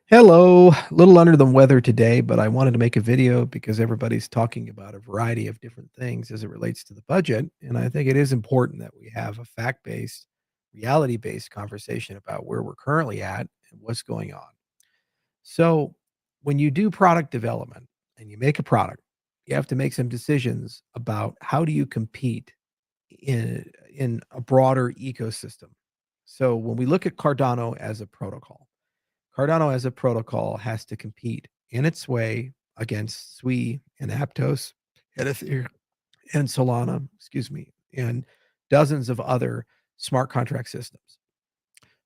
Hello, a little under the weather today, but I wanted to make a video because everybody's talking about a variety of different things as it relates to the budget. And I think it is important that we have a fact based, reality based conversation about where we're currently at and what's going on. So, when you do product development and you make a product, you have to make some decisions about how do you compete in a broader ecosystem. So, when we look at Cardano as a protocol, Cardano as a protocol has to compete in its way against Sui and Aptos and Ethereum and Solana, excuse me, and dozens of other smart contract systems.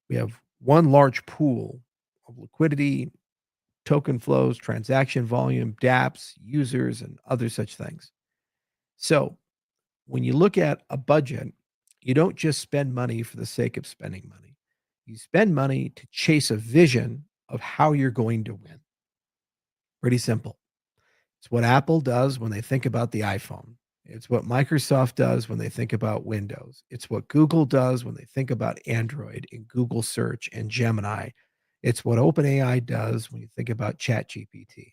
We have one large pool of liquidity, token flows, transaction volume, dApps, users, and other such things. So when you look at a budget, you don't just spend money for the sake of spending money. You spend money to chase a vision of how you're going to win. Pretty simple. It's what Apple does when they think about the iPhone. It's what Microsoft does when they think about Windows. It's what Google does when they think about Android and Google Search and Gemini. It's what OpenAI does when you think about ChatGPT.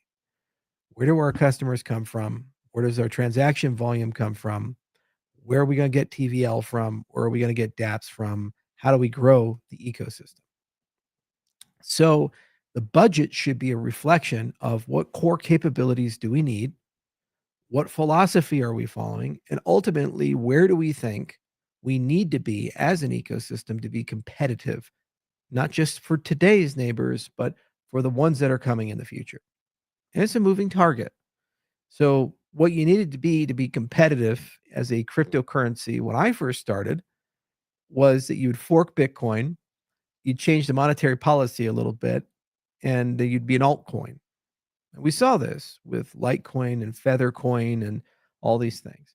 Where do our customers come from? Where does our transaction volume come from? Where are we going to get TVL from? Where are we going to get dApps from? How do we grow the ecosystem? So the budget should be a reflection of what core capabilities do we need, what philosophy are we following, and ultimately, where do we think we need to be as an ecosystem to be competitive, not just for today's neighbors, but for the ones that are coming in the future. And it's a moving target. So, what you needed to be competitive as a cryptocurrency when I first started was that you'd fork Bitcoin, you'd change the monetary policy a little bit, and you'd be an altcoin. And we saw this with Litecoin and Feathercoin and all these things.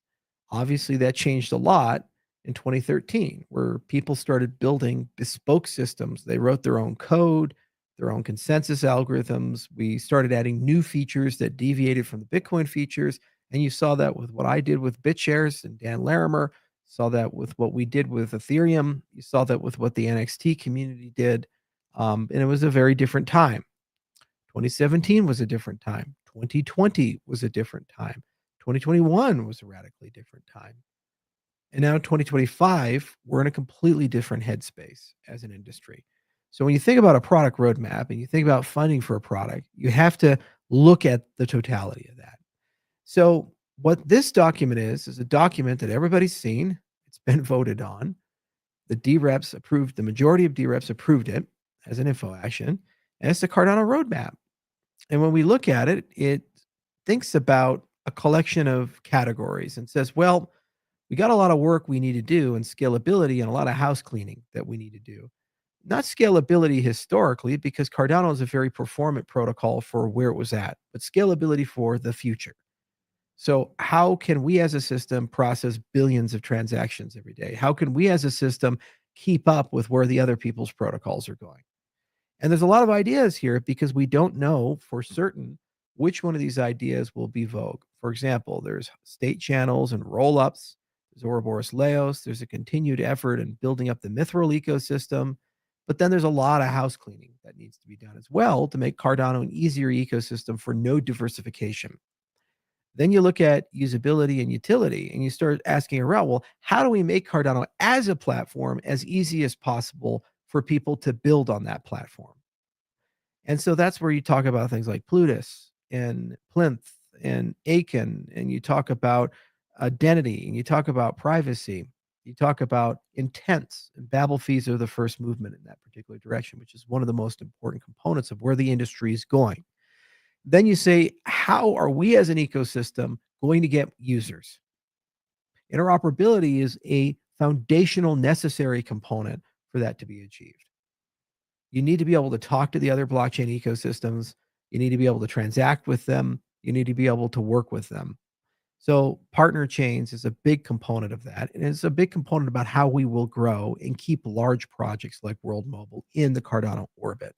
Obviously, that changed a lot in 2013, where people started building bespoke systems. They wrote their own code, their own consensus algorithms. We started adding new features that deviated from the Bitcoin features. And you saw that with what I did with BitShares and Dan Larimer. Saw that with what we did with Ethereum. You saw that with what the NXT community did. And it was a very different time. 2017 was a different time. 2020 was a different time. 2021 was a radically different time. And now 2025, we're in a completely different headspace as an industry. So when you think about a product roadmap and you think about funding for a product, you have to look at the totality of that. So what this document is a document that everybody's seen. It's been voted on. The DREPs approved, the majority of DREPs approved it as an info action, and it's the Cardano roadmap. And when we look at it, it thinks about a collection of categories and says, well, we got a lot of work we need to do and scalability and a lot of house cleaning that we need to do. Not scalability historically, because Cardano is a very performant protocol for where it was at, but scalability for the future. So, how can we as a system process billions of transactions every day? How can we as a system keep up with where the other people's protocols are going? And there's a lot of ideas here because we don't know for certain which one of these ideas will be vogue. For example, there's state channels and roll-ups, there's Ouroboros Laos, there's a continued effort in building up the Mithril ecosystem, but then there's a lot of house cleaning that needs to be done as well to make Cardano an easier ecosystem for node diversification. Then you look at usability and utility, and you start asking around, well, how do we make Cardano as a platform as easy as possible for people to build on that platform? And so that's where you talk about things like Plutus and Plinth and Aiken, and you talk about identity, and you talk about privacy. You talk about intents, and Babel fees are the first movement in that particular direction, which is one of the most important components of where the industry is going. Then you say, how are we as an ecosystem going to get users? Interoperability is a foundational necessary component for that to be achieved. You need to be able to talk to the other blockchain ecosystems. You need to be able to transact with them. You need to be able to work with them. So partner chains is a big component of that. And it's a big component about how we will grow and keep large projects like World Mobile in the Cardano orbit.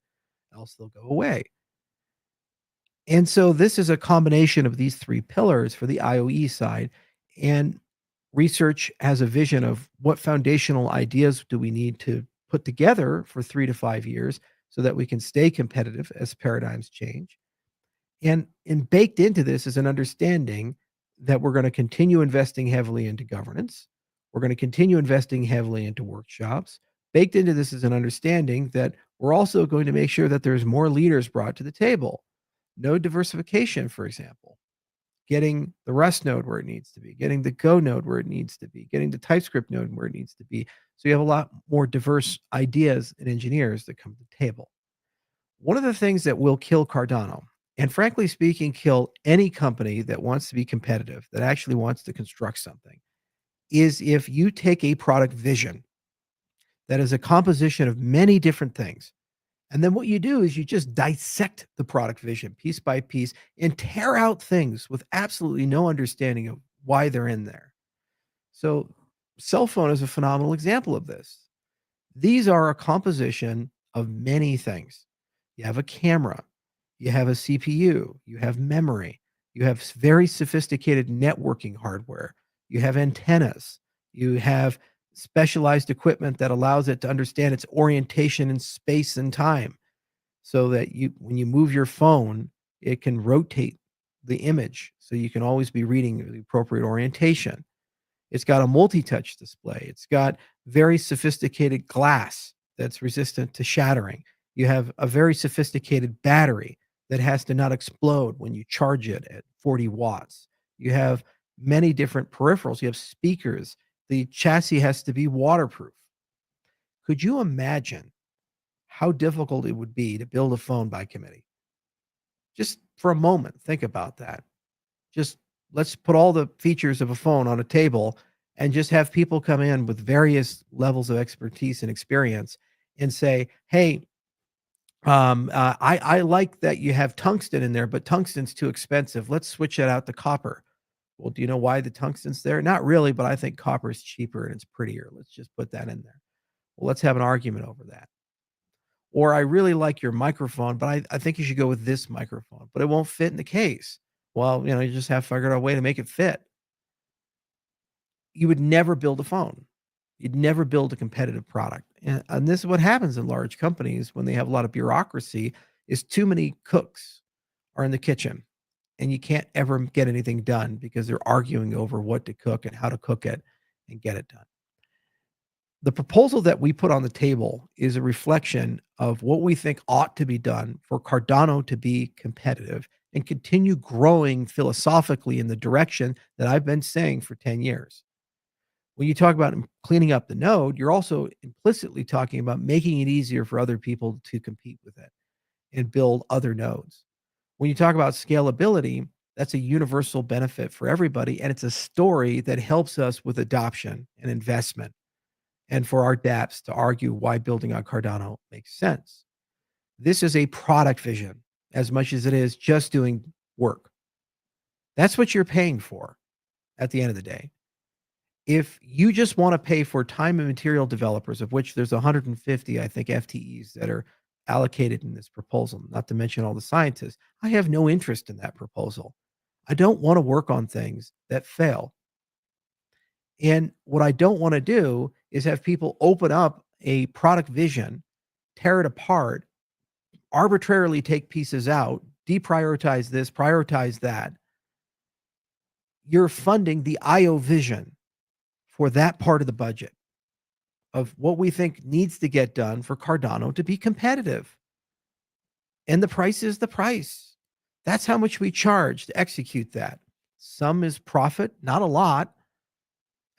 Else they'll go away. And so this is a combination of these three pillars for the IOE side. And research has a vision of what foundational ideas do we need to put together for 3 to 5 years so that we can stay competitive as paradigms change. And baked into this is an understanding that we're going to continue investing heavily into governance. We're going to continue investing heavily into workshops. Baked into this is an understanding that we're also going to make sure that there's more leaders brought to the table. Node diversification, for example, getting the Rust node where it needs to be, getting the Go node where it needs to be, getting the TypeScript node where it needs to be. So you have a lot more diverse ideas and engineers that come to the table. One of the things that will kill Cardano, and frankly speaking, kill any company that wants to be competitive, that actually wants to construct something, is if you take a product vision that is a composition of many different things. And then what you do is you just dissect the product vision piece by piece and tear out things with absolutely no understanding of why they're in there. So, cell phone is a phenomenal example of this. These are a composition of many things. You have a camera, you have a CPU, you have memory, you have very sophisticated networking hardware, you have antennas, you have specialized equipment that allows it to understand its orientation in space and time so that when you move your phone, it can rotate the image so you can always be reading the appropriate orientation. It's got a multi-touch display. It's got very sophisticated glass that's resistant to shattering. You have a very sophisticated battery that has to not explode when you charge it at 40 watts. You have many different peripherals. You have speakers. The chassis has to be waterproof. Could you imagine how difficult it would be to build a phone by committee? Just for a moment, think about that. Just let's put all the features of a phone on a table and just have people come in with various levels of expertise and experience and say, "Hey, I like that you have tungsten in there, but tungsten's too expensive. Let's switch it out to copper." Well, do you know why the tungsten's there? Not really, but I think copper is cheaper and it's prettier. Let's just put that in there. Well, let's have an argument over that. Or I really like your microphone, but I think you should go with this microphone, but it won't fit in the case. Well, you just have to figure out a way to make it fit. You would never build a phone. You'd never build a competitive product. And this is what happens in large companies when they have a lot of bureaucracy is too many cooks are in the kitchen and you can't ever get anything done because they're arguing over what to cook and how to cook it and get it done. The proposal that we put on the table is a reflection of what we think ought to be done for Cardano to be competitive and continue growing philosophically in the direction that I've been saying for 10 years. When you talk about cleaning up the node, you're also implicitly talking about making it easier for other people to compete with it and build other nodes. When you talk about scalability, that's a universal benefit for everybody. And it's a story that helps us with adoption and investment and for our dApps to argue why building on Cardano makes sense. This is a product vision as much as it is just doing work. That's what you're paying for at the end of the day. If you just want to pay for time and material developers, of which there's 150, I think, FTEs that are allocated in this proposal, not to mention all the scientists, I have no interest in that proposal. I don't want to work on things that fail. And what I don't want to do is have people open up a product vision, tear it apart, arbitrarily take pieces out, deprioritize this, prioritize that. You're funding the IO vision for that part of the budget of what we think needs to get done for Cardano to be competitive. And the price is the price. That's how much we charge to execute that. Some is profit, not a lot.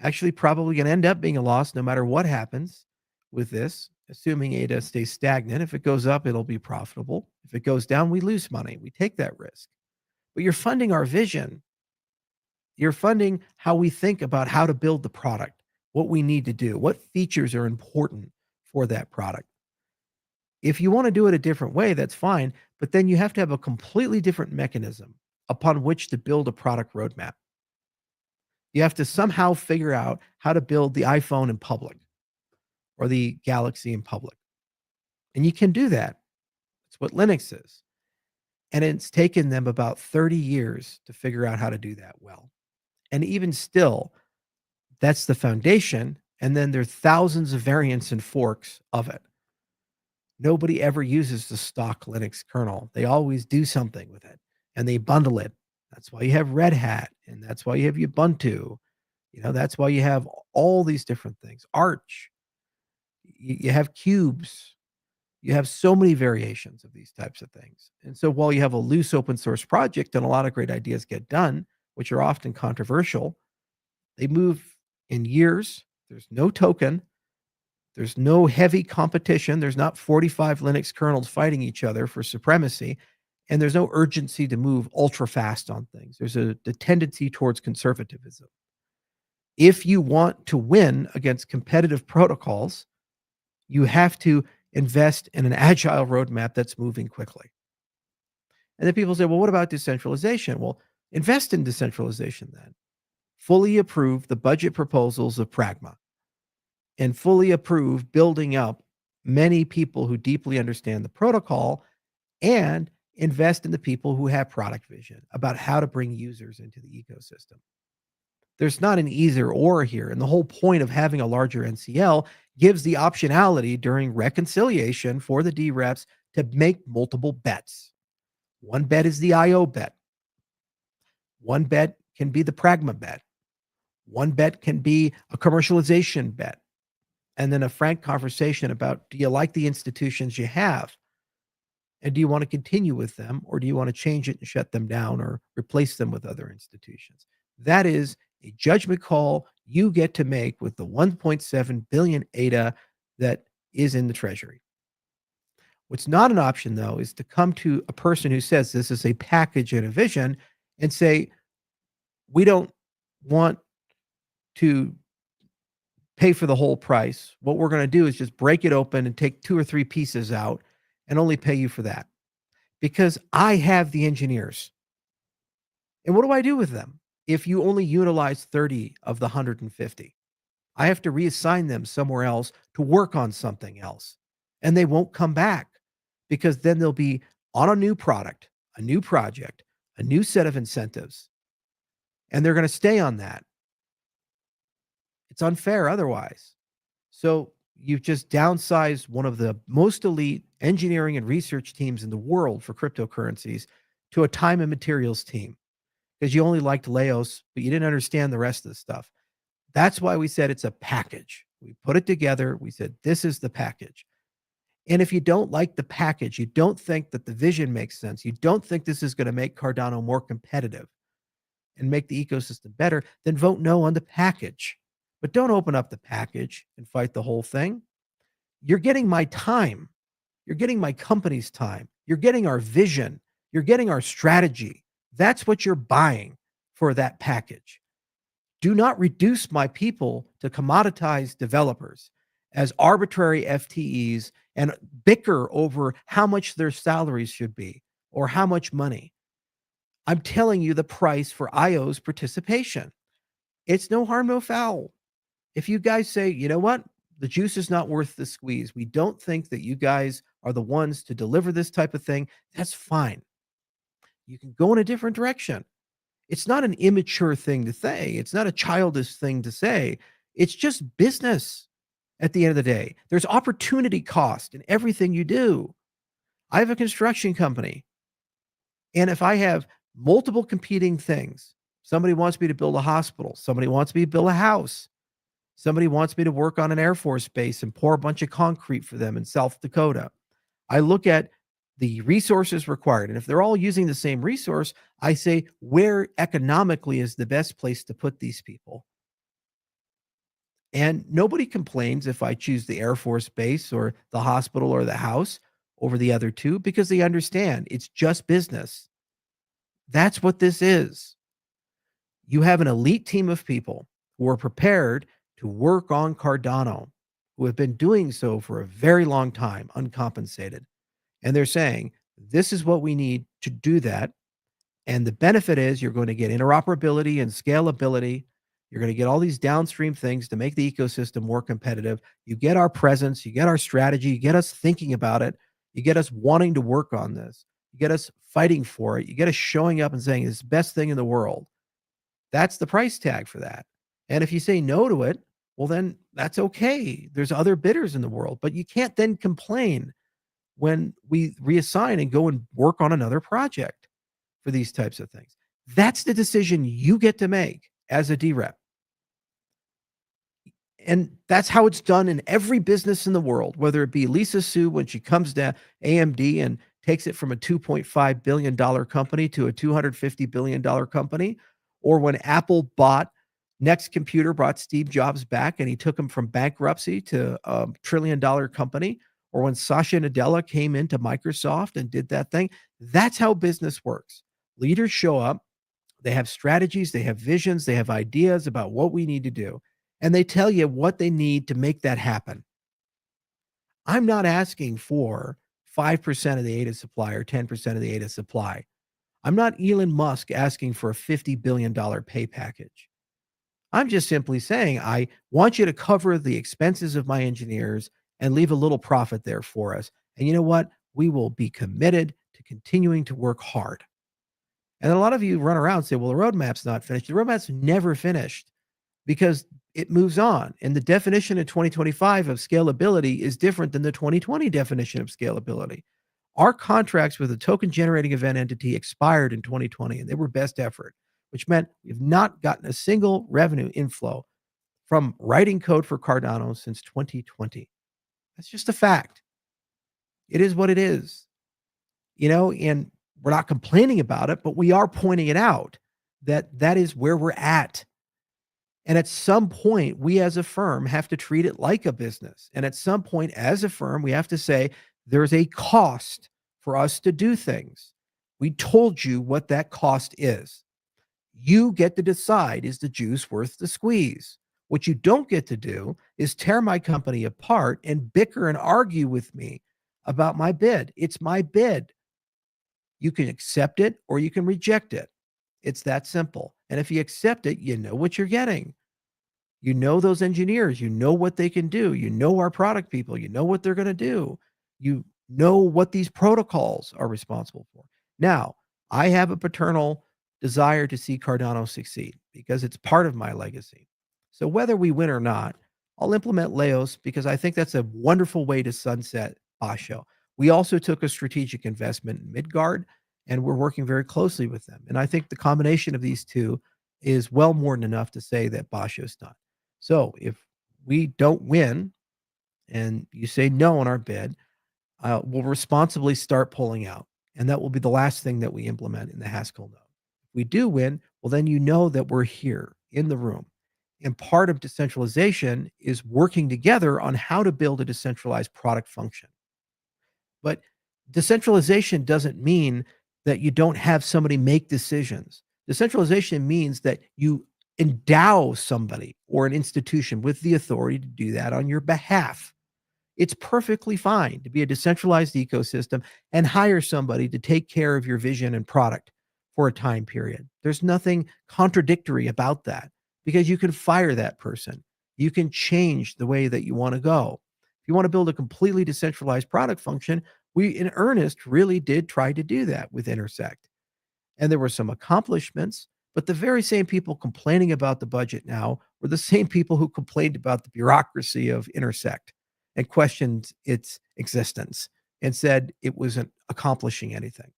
Actually, probably going to end up being a loss no matter what happens with this, assuming ADA stays stagnant. If it goes up, it'll be profitable. If it goes down, we lose money. We take that risk. But you're funding our vision. You're funding how we think about how to build the product, what we need to do, what features are important for that product. If you want to do it a different way, that's fine, but then you have to have a completely different mechanism upon which to build a product roadmap. You have to somehow figure out how to build the iPhone in public or the Galaxy in public. And you can do that. It's what Linux is. And it's taken them about 30 years to figure out how to do that well. And even still, that's the foundation. And then there are thousands of variants and forks of it. Nobody ever uses the stock Linux kernel. They always do something with it, and they bundle it. That's why you have Red Hat, and that's why you have Ubuntu. That's why you have all these different things. Arch, you have cubes. You have so many variations of these types of things. And so while you have a loose open source project and a lot of great ideas get done, which are often controversial, they move in years. There's no token. There's no heavy competition. There's not 45 Linux kernels fighting each other for supremacy. And there's no urgency to move ultra fast on things. There's the tendency towards conservatism. If you want to win against competitive protocols, you have to invest in an agile roadmap that's moving quickly. And then people say, well, what about decentralization? Well, invest in decentralization then. Fully approve the budget proposals of Pragma and fully approve building up many people who deeply understand the protocol and invest in the people who have product vision about how to bring users into the ecosystem. There's not an either or here. And the whole point of having a larger NCL gives the optionality during reconciliation for the DREPs to make multiple bets. One bet is the IO bet. One bet can be the Pragma bet. One bet can be a commercialization bet. And then a frank conversation about, do you like the institutions you have? And do you want to continue with them, or do you want to change it and shut them down or replace them with other institutions? That is a judgment call you get to make with the 1.7 billion ADA that is in the treasury. What's not an option, though, is to come to a person who says this is a package and a vision and say, we don't want to pay for the whole price. What we're going to do is just break it open and take 2 or 3 pieces out and only pay you for that. Because I have the engineers. And what do I do with them if you only utilize 30 of the 150? I have to reassign them somewhere else to work on something else. And they won't come back because then they'll be on a new product, a new project, a new set of incentives. And they're going to stay on that. It's unfair otherwise. So you've just downsized one of the most elite engineering and research teams in the world for cryptocurrencies to a time and materials team because you only liked Laos, but you didn't understand the rest of the stuff. That's why we said it's a package. We put it together. We said, this is the package. And if you don't like the package, you don't think that the vision makes sense, you don't think this is going to make Cardano more competitive and make the ecosystem better, then vote no on the package. But don't open up the package and fight the whole thing. You're getting my time. You're getting my company's time. You're getting our vision. You're getting our strategy. That's what you're buying for that package. Do not reduce my people to commoditized developers as arbitrary FTEs and bicker over how much their salaries should be or how much money. I'm telling you the price for IO's participation. It's no harm, no foul. If you guys say, you know what, the juice is not worth the squeeze, we don't think that you guys are the ones to deliver this type of thing, that's fine. You can go in a different direction. It's not an immature thing to say. It's not a childish thing to say. It's just business at the end of the day. There's opportunity cost in everything you do. I have a construction company. And if I have multiple competing things, somebody wants me to build a hospital, somebody wants me to build a house, somebody wants me to work on an Air Force base and pour a bunch of concrete for them in South Dakota. I look at the resources required. And if they're all using the same resource, I say, where economically is the best place to put these people? And nobody complains if I choose the Air Force base or the hospital or the house over the other two because they understand it's just business. That's what this is. You have an elite team of people who are prepared to work on Cardano, who have been doing so for a very long time, uncompensated. And they're saying, this is what we need to do that. And the benefit is you're going to get interoperability and scalability. You're going to get all these downstream things to make the ecosystem more competitive. You get our presence, you get our strategy, you get us thinking about it, you get us wanting to work on this, you get us fighting for it, you get us showing up and saying it's the best thing in the world. That's the price tag for that. And if you say no to it, well, then that's okay. There's other bidders in the world, but you can't then complain when we reassign and go and work on another project for these types of things. That's the decision you get to make as a DREP. And that's how it's done in every business in the world, whether it be Lisa Su when she comes to AMD and takes it from a $2.5 billion company to a $250 billion company, or when Apple bought Next Computer, brought Steve Jobs back and he took him from bankruptcy to a $1 trillion company, or when Satya Nadella came into Microsoft and did that thing. That's how business works. Leaders show up, they have strategies, they have visions, they have ideas about what we need to do, and they tell you what they need to make that happen. I'm not asking for 5% of the ADA supply or 10% of the ADA supply. I'm not Elon Musk asking for a $50 billion pay package. I'm just simply saying, I want you to cover the expenses of my engineers and leave a little profit there for us. And you know what? We will be committed to continuing to work hard. And a lot of you run around and say, well, the roadmap's not finished. The roadmap's never finished because it moves on. And the definition in 2025 of scalability is different than the 2020 definition of scalability. Our contracts with a token generating event entity expired in 2020 and they were best effort, which meant we've not gotten a single revenue inflow from writing code for Cardano since 2020. That's just a fact. It is what it is, and we're not complaining about it, but we are pointing it out that that is where we're at. And at some point, we as a firm have to treat it like a business. And at some point, as a firm, we have to say there's a cost for us to do things. We told you what that cost is. You get to decide, is the juice worth the squeeze? What you don't get to do is tear my company apart and bicker and argue with me about my bid. It's my bid. You can accept it or you can reject it. It's that simple. And if you accept it, you know what you're getting. You know those engineers, you know what they can do. You know our product people, you know what they're going to do. You know what these protocols are responsible for. Now, I have a paternal desire to see Cardano succeed because it's part of my legacy. So whether we win or not, I'll implement Laos because I think that's a wonderful way to sunset Basho. We also took a strategic investment in Midgard, and we're working very closely with them. And I think the combination of these two is well more than enough to say that Basho's done. So if we don't win and you say no on our bid, we'll responsibly start pulling out. And that will be the last thing that we implement in the Haskell node. If we do win, well, then you know that we're here in the room. And part of decentralization is working together on how to build a decentralized product function. But decentralization doesn't mean that you don't have somebody make decisions. Decentralization means that you endow somebody or an institution with the authority to do that on your behalf. It's perfectly fine to be a decentralized ecosystem and hire somebody to take care of your vision and product for a time period. There's nothing contradictory about that because you can fire that person. You can change the way that you want to go. If you want to build a completely decentralized product function, we in earnest really did try to do that with Intersect. And there were some accomplishments, but the very same people complaining about the budget now were the same people who complained about the bureaucracy of Intersect and questioned its existence and said it wasn't accomplishing anything.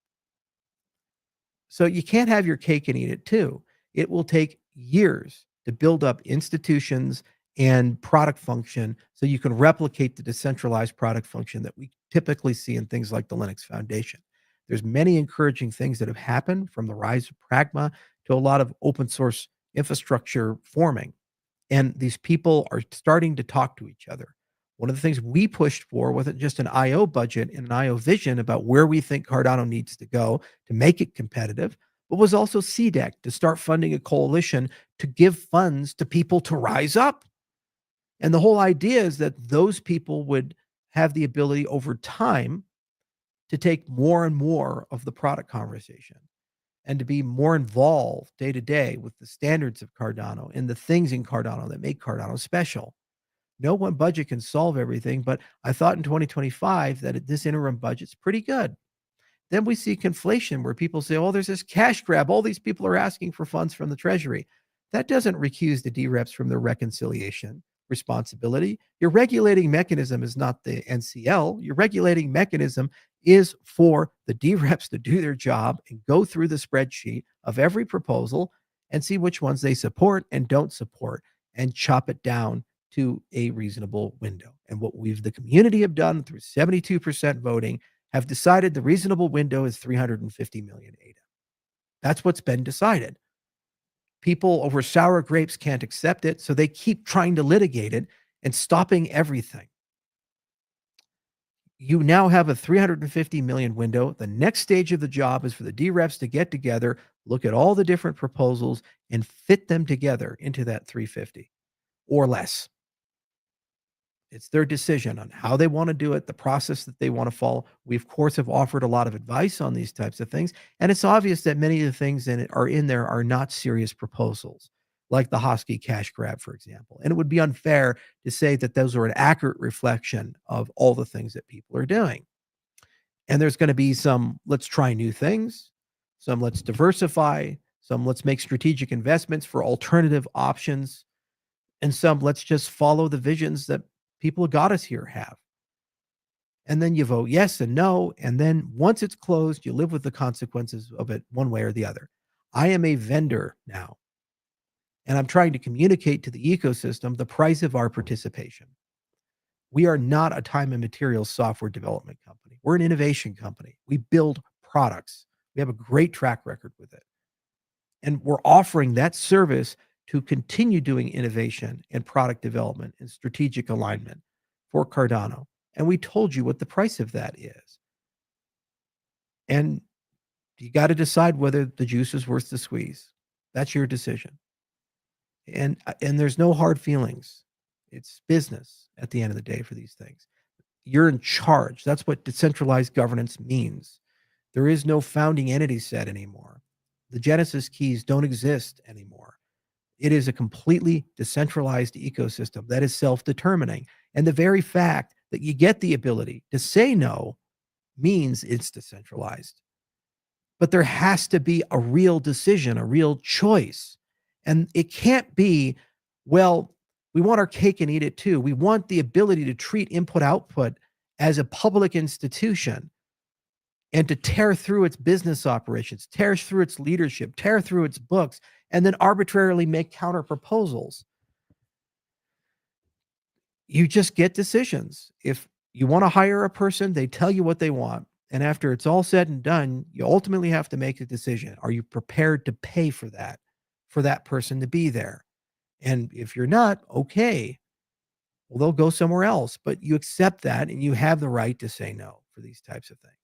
So you can't have your cake and eat it too. It will take years to build up institutions and product function so you can replicate the decentralized product function that we typically see in things like the Linux Foundation. There's many encouraging things that have happened from the rise of Pragma to a lot of open source infrastructure forming. And these people are starting to talk to each other. One of the things we pushed for wasn't just an IO budget and an IO vision about where we think Cardano needs to go to make it competitive, but was also CDEC to start funding a coalition to give funds to people to rise up. And the whole idea is that those people would have the ability over time to take more and more of the product conversation and to be more involved day to day with the standards of Cardano and the things in Cardano that make Cardano special. No one budget can solve everything, but I thought in 2025 that this interim budget's pretty good. Then we see conflation where people say, oh, there's this cash grab. All these people are asking for funds from the treasury. That doesn't recuse the DREPs from their reconciliation. responsibility. Your regulating mechanism is not the NCL. Your regulating mechanism is for the D-reps to do their job and go through the spreadsheet of every proposal and see which ones they support and don't support and chop it down to a reasonable window. And what we've the community have done through 72% voting have decided the reasonable window is 350 million ADA. That's what's been decided. People over sour grapes can't accept it, so they keep trying to litigate it and stopping everything. You now have a 350 million window. The next stage of the job is for the D-reps to get together, look at all the different proposals, and fit them together into that 350 or less. It's their decision on how they want to do it, the process that they want to follow. We, of course, have offered a lot of advice on these types of things. And it's obvious that many of the things in it are in there are not serious proposals, like the Hosky cash grab, for example. And it would be unfair to say that those are an accurate reflection of all the things that people are doing. And there's going to be some let's try new things, some let's diversify, some let's make strategic investments for alternative options, and some let's just follow the visions that people who got us here have. And then you vote yes and no. And then once it's closed, you live with the consequences of it one way or the other. I am a vendor now, and I'm trying to communicate to the ecosystem the price of our participation. We are not a time and materials software development company. We're an innovation company. We build products. We have a great track record with it. And we're offering that service to continue doing innovation and product development and strategic alignment for Cardano. And we told you what the price of that is. And you got to decide whether the juice is worth the squeeze. That's your decision. And there's no hard feelings. It's business at the end of the day for these things. You're in charge. That's what decentralized governance means. There is no founding entity set anymore. The Genesis keys don't exist anymore. It is a completely decentralized ecosystem that is self-determining. And the very fact that you get the ability to say no means it's decentralized. But there has to be a real decision, a real choice. And it can't be, well, we want our cake and eat it too. We want the ability to treat input output as a public institution and to tear through its business operations, tear through its leadership, tear through its books, and then arbitrarily make counter proposals. You just get decisions. If you want to hire a person, they tell you what they want. And after it's all said and done, you ultimately have to make a decision. Are you prepared to pay for that person to be there? And if you're not, okay, well, they'll go somewhere else. But you accept that and you have the right to say no for these types of things.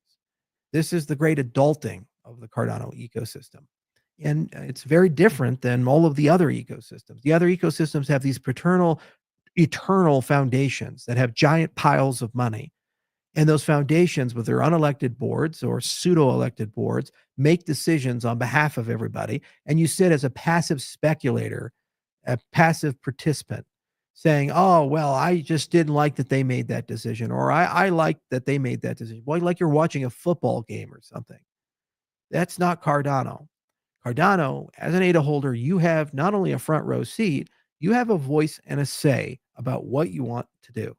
This is the great adulting of the Cardano ecosystem. And it's very different than all of the other ecosystems. The other ecosystems have these eternal foundations that have giant piles of money. And those foundations, with their unelected boards or pseudo-elected boards, make decisions on behalf of everybody. And you sit as a passive speculator, a passive participant, saying, oh, well, I just didn't like that they made that decision, or I like that they made that decision. Well, like you're watching a football game or something. That's not Cardano. Cardano, as an ADA holder, you have not only a front row seat, you have a voice and a say about what you want to do.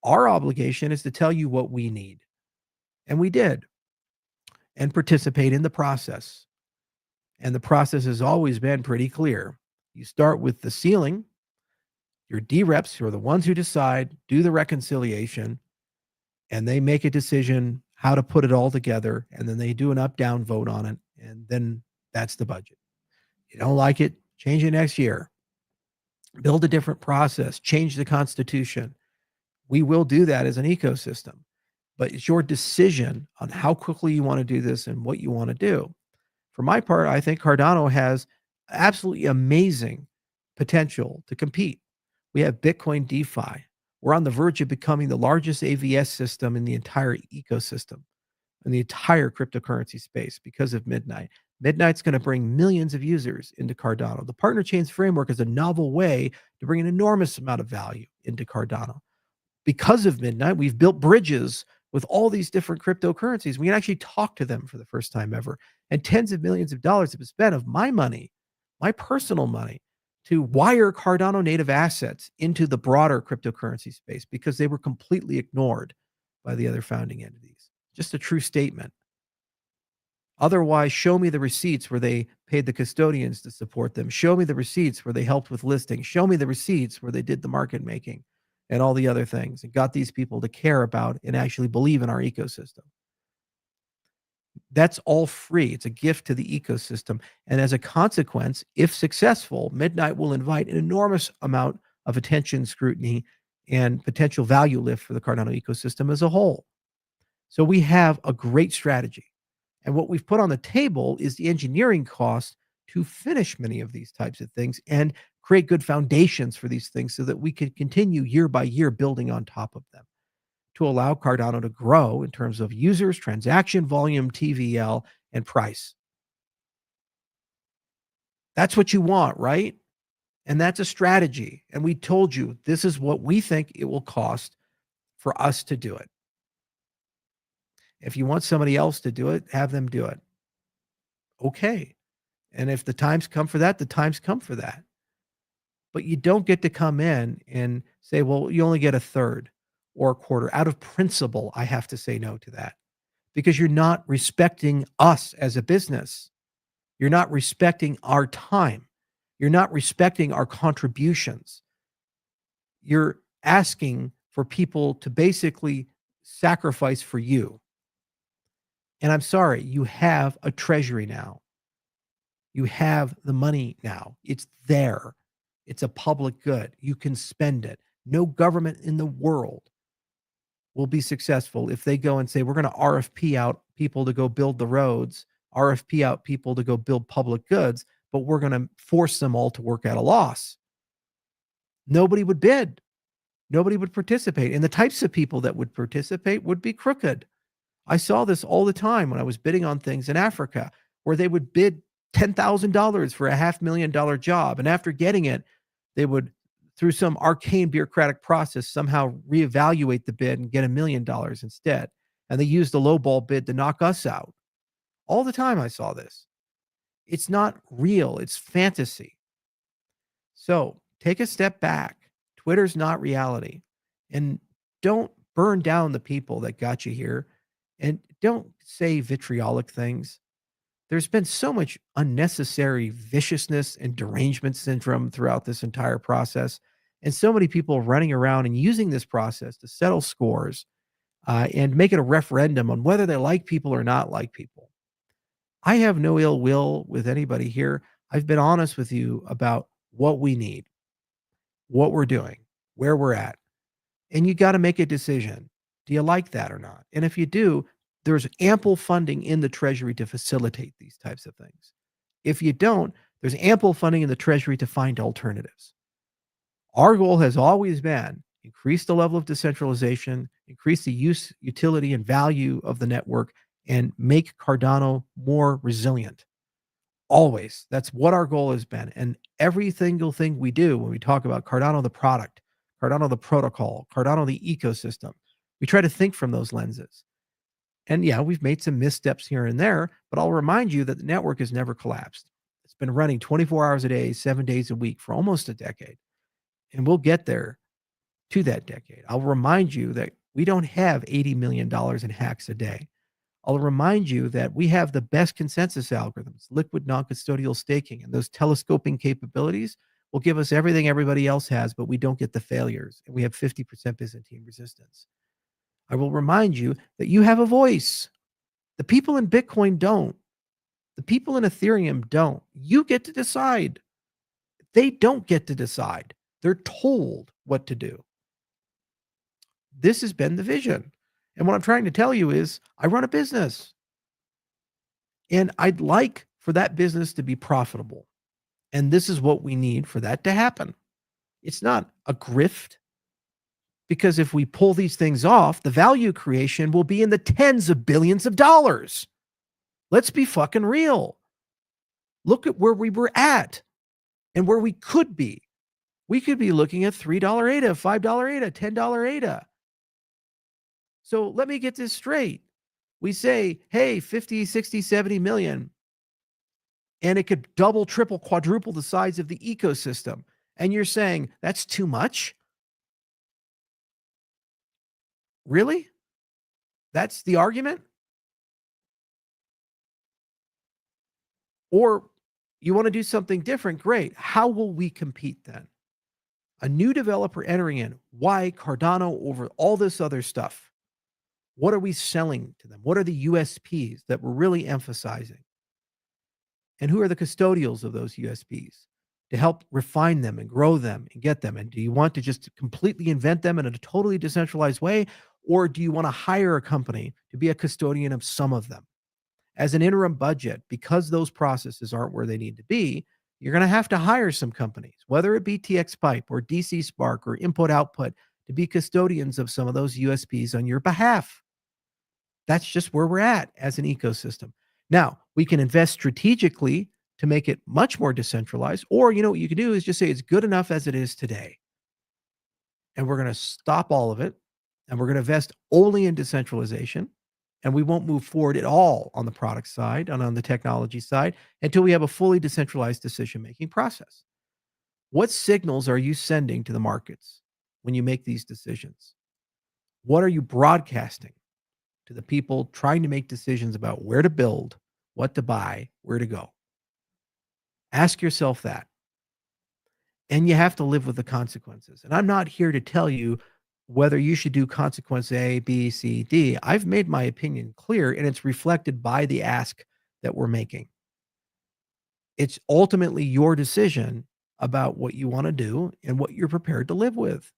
Our obligation is to tell you what we need. And we did, and participate in the process. And the process has always been pretty clear. You start with the ceiling. Your D-reps, who are the ones who decide, do the reconciliation, and they make a decision how to put it all together, and then they do an up-down vote on it, and then that's the budget. You don't like it, change it next year. Build a different process, change the Constitution. We will do that as an ecosystem, but it's your decision on how quickly you want to do this and what you want to do. For my part, I think Cardano has absolutely amazing potential to compete. We have Bitcoin DeFi. We're on the verge of becoming the largest AVS system in the entire ecosystem, in the entire cryptocurrency space because of Midnight. Midnight's going to bring millions of users into Cardano. The partner chains framework is a novel way to bring an enormous amount of value into Cardano. Because of Midnight, we've built bridges with all these different cryptocurrencies. We can actually talk to them for the first time ever. And tens of millions of dollars have been spent of my money, my personal money, to wire Cardano native assets into the broader cryptocurrency space because they were completely ignored by the other founding entities. Just a true statement. Otherwise, show me the receipts where they paid the custodians to support them. Show me the receipts where they helped with listing. Show me the receipts where they did the market making and all the other things and got these people to care about and actually believe in our ecosystem. That's all free. It's a gift to the ecosystem. And as a consequence, if successful, Midnight will invite an enormous amount of attention, scrutiny, and potential value lift for the Cardano ecosystem as a whole. So we have a great strategy. And what we've put on the table is the engineering cost to finish many of these types of things and create good foundations for these things so that we can continue year by year building on top of them to allow Cardano to grow in terms of users, transaction volume, TVL, and price. That's what you want, right? And that's a strategy. And we told you this is what we think it will cost for us to do it. If you want somebody else to do it, have them do it. Okay. And if the times come for that, the times come for that. But you don't get to come in and say, well, you only get a third or a quarter. Out of principle, I have to say no to that because you're not respecting us as a business. You're not respecting our time. You're not respecting our contributions. You're asking for people to basically sacrifice for you. And I'm sorry, you have a treasury now. You have the money now. It's there. It's a public good. You can spend it. No government in the world will be successful if they go and say, we're going to RFP out people to go build the roads, RFP out people to go build public goods, but we're going to force them all to work at a loss. Nobody would bid. Nobody would participate. And the types of people that would participate would be crooked. I saw this all the time when I was bidding on things in Africa, where they would bid $10,000 for a $500,000 job. And after getting it, they would, through some arcane bureaucratic process, somehow reevaluate the bid and get $1 million instead. And they used the lowball bid to knock us out. All the time I saw this. It's not real. It's fantasy. So take a step back. Twitter's not reality. And don't burn down the people that got you here. And don't say vitriolic things. There's been so much unnecessary viciousness and derangement syndrome throughout this entire process. And so many people running around and using this process to settle scores and make it a referendum on whether they like people or not like people. I have no ill will with anybody here. I've been honest with you about what we need, what we're doing, where we're at. And you got to make a decision. Do you like that or not? And if you do, there's ample funding in the Treasury to facilitate these types of things. If you don't, there's ample funding in the Treasury to find alternatives. Our goal has always been increase the level of decentralization, increase the use, utility, and value of the network, and make Cardano more resilient. Always. That's what our goal has been. And every single thing we do when we talk about Cardano, the product, Cardano, the protocol, Cardano, the ecosystem, we try to think from those lenses. And yeah, we've made some missteps here and there, but I'll remind you that the network has never collapsed. It's been running 24 hours a day, 7 days a week for almost a decade. And we'll get there to that decade. I'll remind you that we don't have $80 million in hacks a day. I'll remind you that we have the best consensus algorithms, liquid non-custodial staking, and those telescoping capabilities will give us everything everybody else has, but we don't get the failures. And we have 50% Byzantine resistance. I will remind you that you have a voice. The people in Bitcoin don't. The people in Ethereum don't. You get to decide. They don't get to decide. They're told what to do. This has been the vision. And what I'm trying to tell you is I run a business. And I'd like for that business to be profitable. And this is what we need for that to happen. It's not a grift. Because if we pull these things off, the value creation will be in the tens of billions of dollars. Let's be fucking real. Look at where we were at and where we could be. We could be looking at $3 ADA, $5 ADA, $10 ADA. So let me get this straight. We say, hey, 50, 60, 70 million. and it could double, triple, quadruple the size of the ecosystem. And you're saying that's too much? Really? That's the argument? Or you want to do something different? Great. How will we compete then? A new developer entering in, why Cardano over all this other stuff? What are we selling to them? What are the USPs that we're really emphasizing? And who are the custodials of those USPs to help refine them and grow them and get them? And do you want to just completely invent them in a totally decentralized way? Or do you want to hire a company to be a custodian of some of them? As an interim budget, because those processes aren't where they need to be, you're going to hire some companies, whether it be TX Pipe or DC Spark or Input Output, to be custodians of some of those USPs on your behalf. That's just where we're at as an ecosystem. Now, we can invest strategically to make it much more decentralized, or what you can do is just say it's good enough as it is today. And we're going to stop all of it and we're going to invest only in decentralization, and we won't move forward at all on the product side and on the technology side until we have a fully decentralized decision making process. What signals are you sending to the markets when you make these decisions? What are you broadcasting to the people trying to make decisions about where to build, what to buy, where to go? Ask yourself that. And you have to live with the consequences. And I'm not here to tell you whether you should do consequence A, B, C, D. I've made my opinion clear and it's reflected by the ask that we're making. It's ultimately your decision about what you want to do and what you're prepared to live with.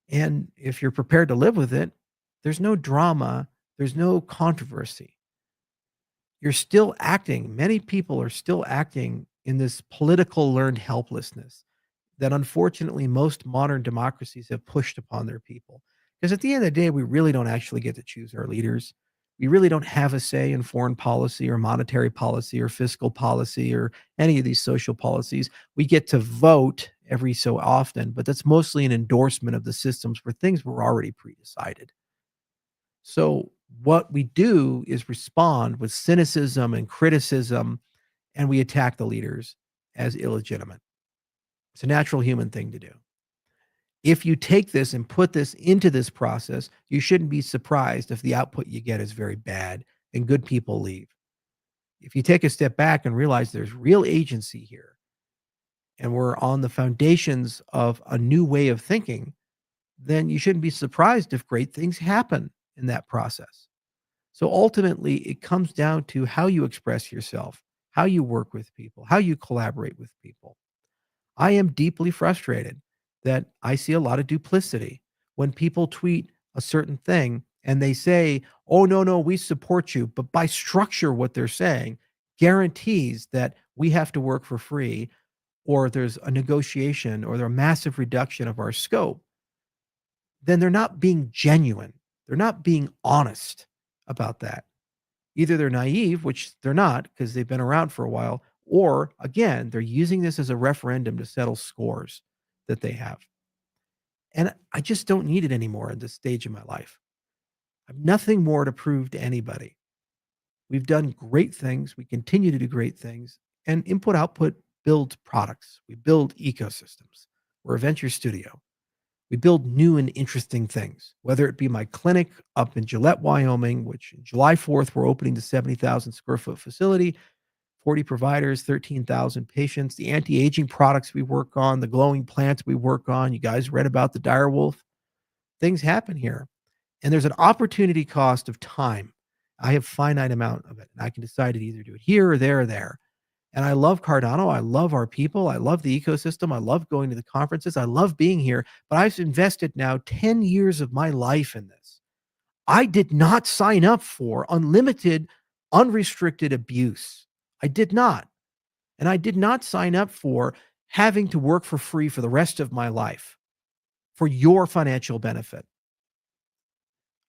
And if you're prepared to live with it, there's no drama, there's no controversy. You're still acting. Many people are still acting in this political learned helplessness that unfortunately most modern democracies have pushed upon their people. Because at the end of the day, we really don't actually get to choose our leaders. We really don't have a say in foreign policy or monetary policy or fiscal policy or any of these social policies. We get to vote every so often, but that's mostly an endorsement of the systems where things were already pre-decided. So what we do is respond with cynicism and criticism, and we attack the leaders as illegitimate. It's a natural human thing to do. If you take this and put this into this process, you shouldn't be surprised if the output you get is very bad and good people leave. If you take a step back and realize there's real agency here and we're on the foundations of a new way of thinking, then you shouldn't be surprised if great things happen in that process. So ultimately, it comes down to how you express yourself, how you work with people, how you collaborate with people. I am deeply frustrated that I see a lot of duplicity when people tweet a certain thing and they say, "Oh, no, no, we support you." But by structure, what they're saying guarantees that we have to work for free, or there's a negotiation, or there's a massive reduction of our scope. Then they're not being genuine. They're not being honest about that. Either they're naive, which they're not because they've been around for a while, or again, they're using this as a referendum to settle scores that they have. And I just don't need it anymore at this stage of my life. I have nothing more to prove to anybody. We've done great things. We continue to do great things. And input output builds products. We build ecosystems. We're a venture studio. We build new and interesting things, whether it be my clinic up in Gillette, Wyoming, which July 4th, we're opening the 70,000 square foot facility, 40 providers, 13,000 patients, the anti-aging products we work on, the glowing plants we work on. You guys read about the dire wolf. Things happen here. And there's an opportunity cost of time. I have finite amount of it. And I can decide to either do it here or there or there. And I love Cardano. I love our people. I love the ecosystem. I love going to the conferences. I love being here. But I've invested now 10 years of my life in this. I did not sign up for unlimited, unrestricted abuse. I did not. And I did not sign up for having to work for free for the rest of my life for your financial benefit.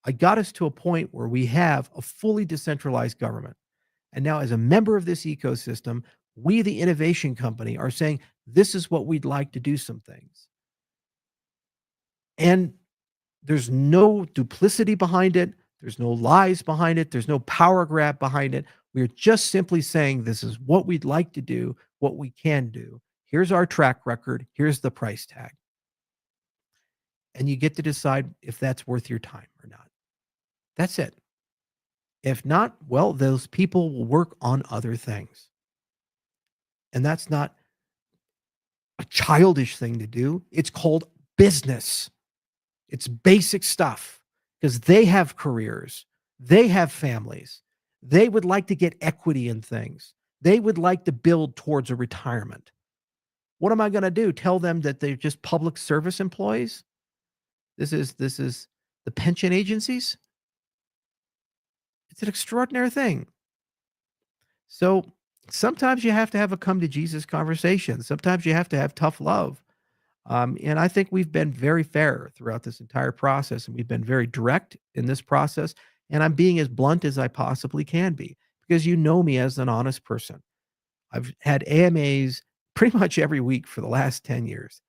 I got us to a point where we have a fully decentralized government. And now, as a member of this ecosystem, we, the innovation company, are saying, this is what we'd like to do some things. And there's no duplicity behind it. There's no lies behind it. There's no power grab behind it. We're just simply saying this is what we'd like to do, what we can do. Here's our track record. Here's the price tag. And you get to decide if that's worth your time or not. That's it. If not, well, those people will work on other things. And that's not a childish thing to do. It's called business. It's basic stuff because they have careers, they have families, they would like to get equity in things, they would like to build towards a retirement. What am I going to do? Tell them that they're just public service employees? This is the pension agencies? It's an extraordinary thing. So sometimes you have to have a come to Jesus conversation. Sometimes you have to have tough love. And I think we've been very fair throughout this entire process, and we've been very direct in this process. And I'm being as blunt as I possibly can be because you know me as an honest person. I've had AMAs pretty much every week for the last 10 years.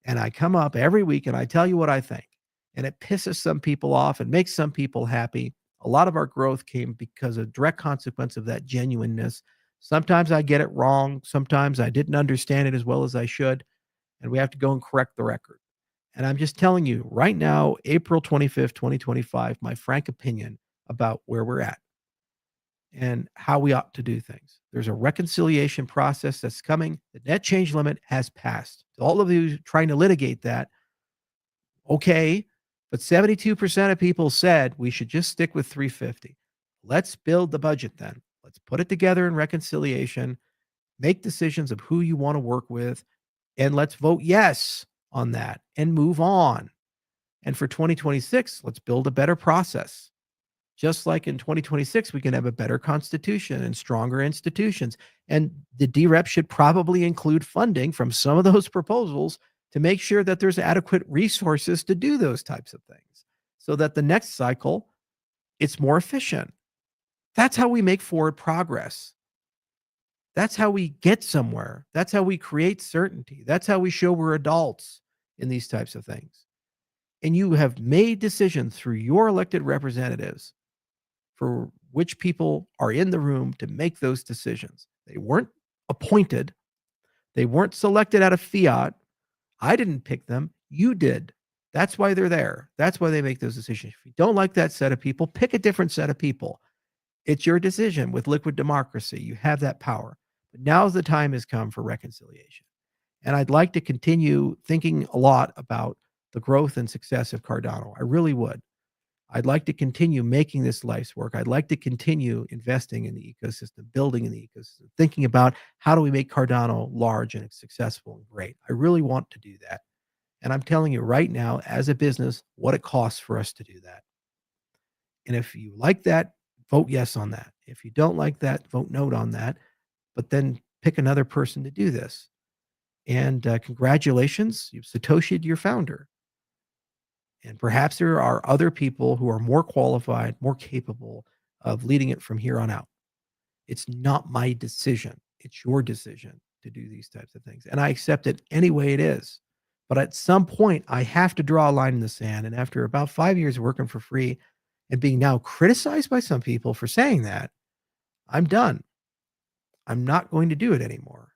And I come up every week and I tell you what I think. And it pisses some people off and makes some people happy. A lot of our growth came because of direct consequence of that genuineness. Sometimes I get it wrong. Sometimes I didn't understand it as well as I should. And we have to go and correct the record. And I'm just telling you right now, April 25th, 2025, my frank opinion about where we're at and how we ought to do things. There's a reconciliation process that's coming. The net change limit has passed. To all of you trying to litigate that, okay, but 72% of people said we should just stick with 350. Let's build the budget then. Let's put it together in reconciliation, make decisions of who you want to work with, and let's vote yes on that and move on. And for 2026, let's build a better process. Just like in 2026, we can have a better constitution and stronger institutions. And the DREP should probably include funding from some of those proposals to make sure that there's adequate resources to do those types of things so that the next cycle, it's more efficient. That's how we make forward progress. That's how we get somewhere. That's how we create certainty. That's how we show we're adults in these types of things. And you have made decisions through your elected representatives for which people are in the room to make those decisions. They weren't appointed. They weren't selected out of fiat. I didn't pick them. You did. That's why they're there. That's why they make those decisions. If you don't like that set of people, pick a different set of people. It's your decision with liquid democracy. You have that power. But now's the time has come for reconciliation. And I'd like to continue thinking a lot about the growth and success of Cardano. I really would. I'd like to continue making this life's work. I'd like to continue investing in the ecosystem, building in the ecosystem, thinking about how do we make Cardano large and successful and great. I really want to do that. And I'm telling you right now, as a business, what it costs for us to do that. And if you like that, vote yes on that. If you don't like that, vote no on that. But then pick another person to do this. And congratulations, you've Satoshi'd your founder. And perhaps there are other people who are more qualified, more capable of leading it from here on out. It's not my decision. It's your decision to do these types of things. And I accept it any way it is. But at some point, I have to draw a line in the sand. And after about 5 years working for free and being now criticized by some people for saying that, I'm done. I'm not going to do it anymore.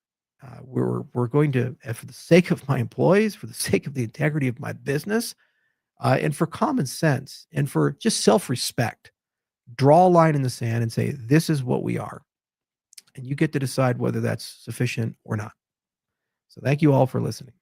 We're going to, for the sake of my employees, for the sake of the integrity of my business, and for common sense and for just self-respect, draw a line in the sand and say, this is what we are. And you get to decide whether that's sufficient or not. So thank you all for listening.